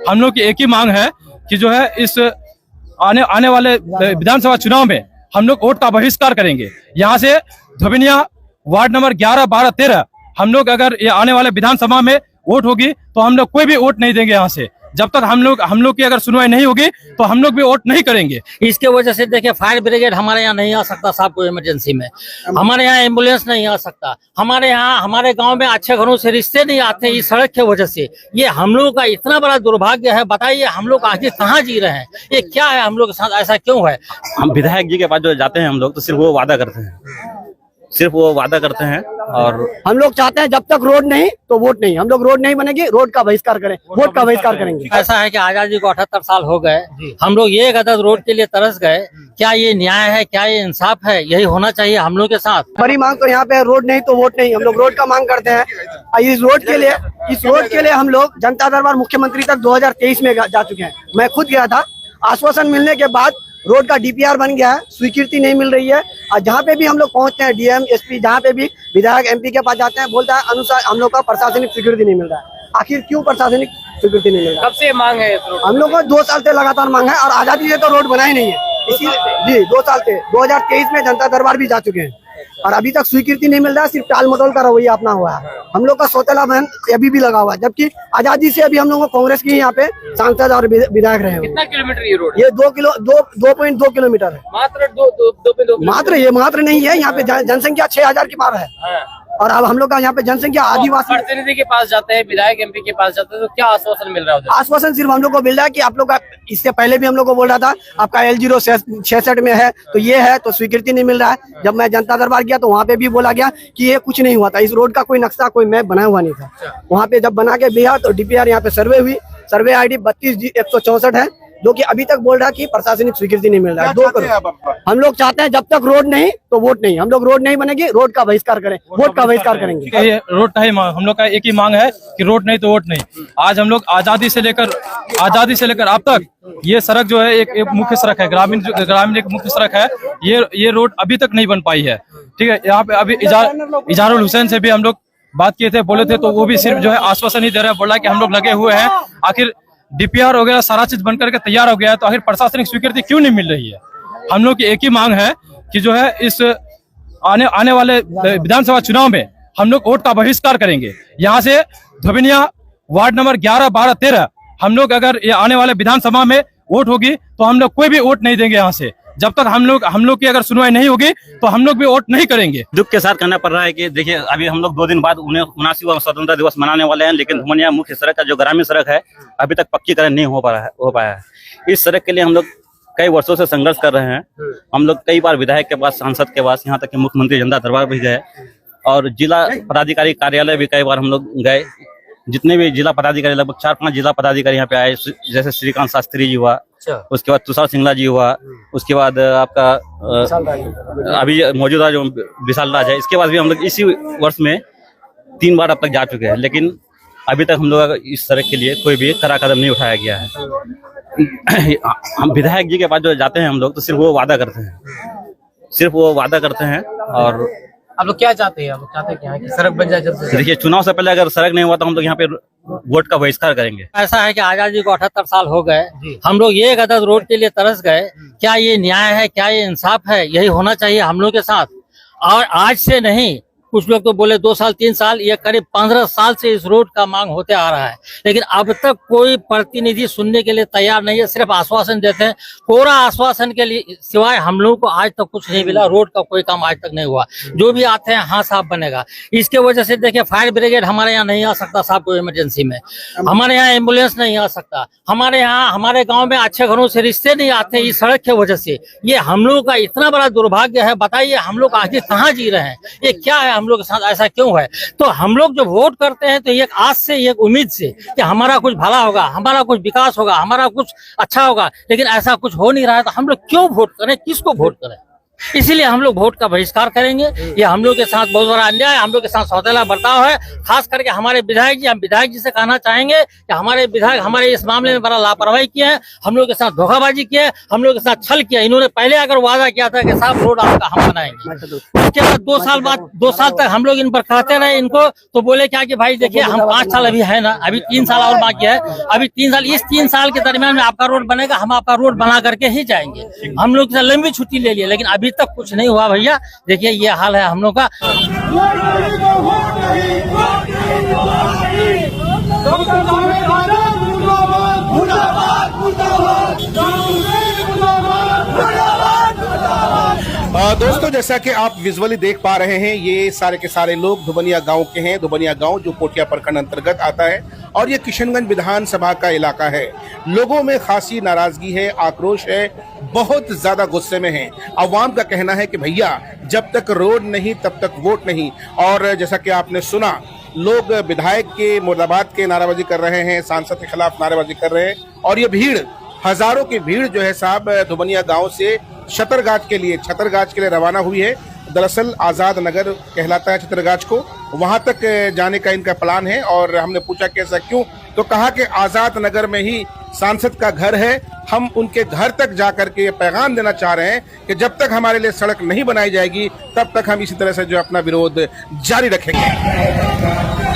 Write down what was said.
हम लोग की एक ही मांग है कि जो है इस आने वाले विधानसभा चुनाव में हम लोग वोट का बहिष्कार करेंगे। यहाँ से धोबिनिया वार्ड नंबर 11, 12, 13 हम लोग अगर ये आने वाले विधानसभा में वोट होगी तो हम लोग कोई भी वोट नहीं देंगे। यहाँ से जब तक हम लोग की अगर सुनवाई नहीं होगी तो हम लोग भी वोट नहीं करेंगे। इसके वजह से देखिए फायर ब्रिगेड हमारे यहाँ नहीं आ सकता साहब, कोई इमरजेंसी में हमारे यहाँ एम्बुलेंस नहीं आ सकता, हमारे यहाँ हमारे गांव में अच्छे घरों से रिश्ते नहीं आते इस सड़क की वजह से। ये हम लोगों का इतना बड़ा दुर्भाग्य है, बताइए हम लोग आगे कहाँ जी रहे हैं, ये क्या है हम लोग के साथ, ऐसा क्यों है। हम विधायक जी के पास जो जाते हैं हम लोग तो सिर्फ वो वादा करते हैं, सिर्फ वो वादा करते हैं। और हम लोग चाहते हैं जब तक रोड नहीं तो वोट नहीं, हम लोग रोड नहीं बनेगी, रोड का बहिष्कार करें, वोट का बहिष्कार करेंगे। ऐसा है कि आजादी को 78 साल हो गए, हम लोग ये गदर रोड के लिए तरस गए। क्या ये न्याय है, क्या ये इंसाफ है? यही होना चाहिए हम लोग के साथ। बड़ी मांग तो यहाँ पे रोड नहीं तो वोट नहीं, हम लोग रोड का मांग करते हैं। इस रोड के लिए हम लोग जनता दरबार मुख्यमंत्री तक 2023 में जा चुके हैं। मैं खुद गया था, आश्वासन मिलने के बाद रोड का डीपीआर बन गया है, स्वीकृति नहीं मिल रही है। और जहाँ पे भी हम लोग पहुँचते हैं, डीएम, एसपी, जहाँ पे भी विधायक, एमपी के पास जाते हैं, बोलता है अनुसार हम लोग का प्रशासनिक स्वीकृति नहीं मिल रहा है। आखिर क्यों प्रशासनिक स्वीकृति नहीं मिल रहा है? कब से मांग है? हम लोग को 2 साल से लगातार मांग है और आजादी से तो रोड बना ही नहीं है। इसीलिए जी 2 साल से 2023 में जनता दरबार भी जा चुके हैं और अभी तक स्वीकृति नहीं मिल रहा है। सिर्फ टाल मटोल का रवैया अपना हुआ है। हम लोग का सौतेला बहन अभी भी लगा हुआ है, जबकि आजादी से अभी हम लोग कांग्रेस की यहाँ पे सांसद और विधायक रहे हैं। कितना किलोमीटर ये रोड? ये 2.2 किलोमीटर है। मात्र ये मात्र नहीं है, यहाँ पे जनसंख्या 6000 की पार है। और अब हम लोग का यहाँ पे जनसंख्या आदिवासी। प्रतिनिधि के पास जाते हैं, विधायक, एमपी के पास जाते हैं, तो क्या आश्वासन मिल रहा है? आश्वासन सिर्फ हम लोग को मिल रहा है कि आप लोग का, इससे पहले भी हम लोग को बोल रहा था आपका L066 में है तो ये है, तो स्वीकृति नहीं मिल रहा है। जब मैं जनता दरबार गया तो वहाँ पे भी बोला गया कि ये कुछ नहीं हुआ था, इस रोड का कोई नक्शा, कोई मैप बना हुआ नहीं था। वहाँ पे जब बना के दिया तो डीपीआर यहाँ पे सर्वे हुई, सर्वे ID 32G164 है, जो कि अभी तक बोल रहा है कि प्रशासनिक स्वीकृति नहीं मिल रहा है। 2 करोड़ हम लोग चाहते हैं, जब तक रोड नहीं तो वोट नहीं, हम लोग रोड नहीं बनेगी, रोड का बहिष्कार करें, वोट का बहिष्कार करेंगे। ये रोड का ही हम लोग का एक ही मांग है कि रोड नहीं तो वोट नहीं। आज हम लोग आजादी से लेकर अब तक ये सड़क जो है एक मुख्य सड़क है, ग्रामीण एक मुख्य सड़क है, ये रोड अभी तक नहीं बन पाई है। ठीक है, यहाँ पे अभी इजारुल हुसैन से भी हम लोग बात किए थे, बोले थे, तो वो भी सिर्फ जो है आश्वासन ही दे रहे हैं, बोला कि हम लोग लगे हुए हैं। आखिर डीपीआर हो गया, सारा चीज बनकर के तैयार हो गया है, तो आखिर प्रशासनिक स्वीकृति क्यों नहीं मिल रही है? हम लोग की एक ही मांग है कि जो है इस आने वाले विधानसभा चुनाव में हम लोग वोट का बहिष्कार करेंगे। यहाँ से धोबिनिया वार्ड नंबर 11, 12, 13 हम लोग अगर ये आने वाले विधानसभा में वोट होगी तो हम लोग कोई भी वोट नहीं देंगे। यहाँ से जब तक हम लोग की अगर सुनवाई नहीं होगी तो हम लोग भी वोट नहीं करेंगे। दुख के साथ कहना पड़ रहा है कि देखिए अभी हम लोग 2 दिन बाद 79वां स्वतंत्रता दिवस मनाने वाले हैं, लेकिन धोबिनिया मुख्य सड़क का जो ग्रामीण सड़क है अभी तक पक्कीकरण नहीं हो पाया है। इस सड़क के लिए हम लोग कई वर्षों से संघर्ष कर रहे हैं। हम लोग कई बार विधायक के पास, सांसद के पास, यहाँ तक कि मुख्यमंत्री जनता दरबार भी गए और जिला पदाधिकारी कार्यालय भी कई बार हम लोग गए। जितने भी जिला पदाधिकारी, लगभग 4-5 जिला पदाधिकारी यहाँ पे आए, जैसे श्रीकांत शास्त्री जी हुआ, उसके बाद तुषार सिंगला जी हुआ, उसके बाद आपका अभी मौजूदा जो विशाल राज है, इसके बाद भी हम लोग इसी वर्ष में 3 बार अब तक जा चुके हैं, लेकिन अभी तक हम लोग इस सड़क के लिए कोई भी कड़ा कदम नहीं उठाया गया है। हम विधायक जी के पास जो जाते हैं हम लोग तो सिर्फ वो वादा करते हैं, सिर्फ वो वादा करते हैं। और आप लोग क्या चाहते हैं? आप लोग चाहते हैं क्या कि सड़क बन जाए जल्द से? देखिए चुनाव से पहले अगर सड़क नहीं हुआ तो हम लोग यहाँ पे वोट का बहिष्कार करेंगे। ऐसा है कि आजादी को 78 साल हो गए, हम लोग ये गदर रोड के लिए तरस गए। क्या ये न्याय है, क्या ये इंसाफ है? यही होना चाहिए हम लोग के साथ। और आज से नहीं, कुछ लोग तो बोले 2 साल 3 साल, ये करीब 15 साल से इस रोड का मांग होते आ रहा है, लेकिन अब तक कोई प्रतिनिधि सुनने के लिए तैयार नहीं है, सिर्फ आश्वासन देते हैं। पूरा आश्वासन के लिए सिवाय हम लोगों को आज तक कुछ नहीं मिला। रोड का कोई काम आज तक नहीं हुआ। जो भी आते हैं हाँ साहब बनेगा। इसके वजह से देखिए फायर ब्रिगेड हमारे यहाँ नहीं आ सकता साहब, कोई इमरजेंसी में हमारे यहाँ एम्बुलेंस नहीं आ सकता, हमारे यहाँ हमारे गाँव में अच्छे घरों से रिश्ते नहीं आते इस सड़क की वजह से। ये हम लोगों का इतना बड़ा दुर्भाग्य है, बताइए हम लोग आगे कहाँ जी रहे हैं, ये क्या है हम लोग के साथ, ऐसा क्यों है? तो हम लोग जो वोट करते हैं तो एक आस से, एक उम्मीद से कि हमारा कुछ भला होगा, हमारा कुछ विकास होगा, हमारा कुछ अच्छा होगा, लेकिन ऐसा कुछ हो नहीं रहा है। तो हम लोग क्यों वोट करें, किसको वोट करें? इसीलिए हम लोग वोट का बहिष्कार करेंगे। ये हम लोग के साथ बहुत बड़ा अन्याय है, हम लोग के साथ सौतेला बर्ताव है। खास करके हमारे विधायक जी, हम विधायक जी से कहना चाहेंगे कि हमारे विधायक हमारे इस मामले में बड़ा लापरवाही किया है, हम लोग के साथ धोखाबाजी किया है, हम लोग के साथ छल किया। इन्होंने पहले अगर वादा किया था कि साहब रोड आपका हम बनाएंगे, उसके बाद 2 साल तक हम लोग इन पर कहते रहे इनको, तो बोले क्या कि भाई देखिए हम 5 साल अभी है ना, अभी 3 साल और बाकी है, अभी 3 साल, इस 3 साल के दरमियान में आपका रोड बनेगा, हम आपका रोड बना करके ही जाएंगे। हम लोग से लंबी छुट्टी ले लिया, लेकिन अभी तक कुछ नहीं हुआ भैया। देखिए ये हाल है हम लोग का। दोस्तों, जैसा कि आप विजुअली देख पा रहे हैं, ये सारे के सारे लोग धुबनिया गांव के हैं। धुबनिया गांव जो पोटिया प्रखंड अंतर्गत आता है और ये किशनगंज विधानसभा का इलाका है। लोगों में खासी नाराजगी है, आक्रोश है, बहुत ज्यादा गुस्से में है। अवाम का कहना है कि भैया जब तक रोड नहीं तब तक वोट नहीं। और जैसा कि आपने सुना, लोग विधायक के मुर्दाबाद के नाराबाजी कर रहे हैं, सांसद के खिलाफ नारेबाजी कर रहे हैं। और ये भीड़, हजारों की भीड़ जो है साहब धुबनिया गांव से छतरगाछ के लिए रवाना हुई है। दरअसल आजाद नगर कहलाता है छतरगाछ को, वहां तक जाने का इनका प्लान है। और हमने पूछा कैसा क्यों, तो कहा कि आजाद नगर में ही सांसद का घर है, हम उनके घर तक जाकर के ये पैगाम देना चाह रहे हैं कि जब तक हमारे लिए सड़क नहीं बनाई जाएगी तब तक हम इसी तरह से जो अपना विरोध जारी रखेंगे।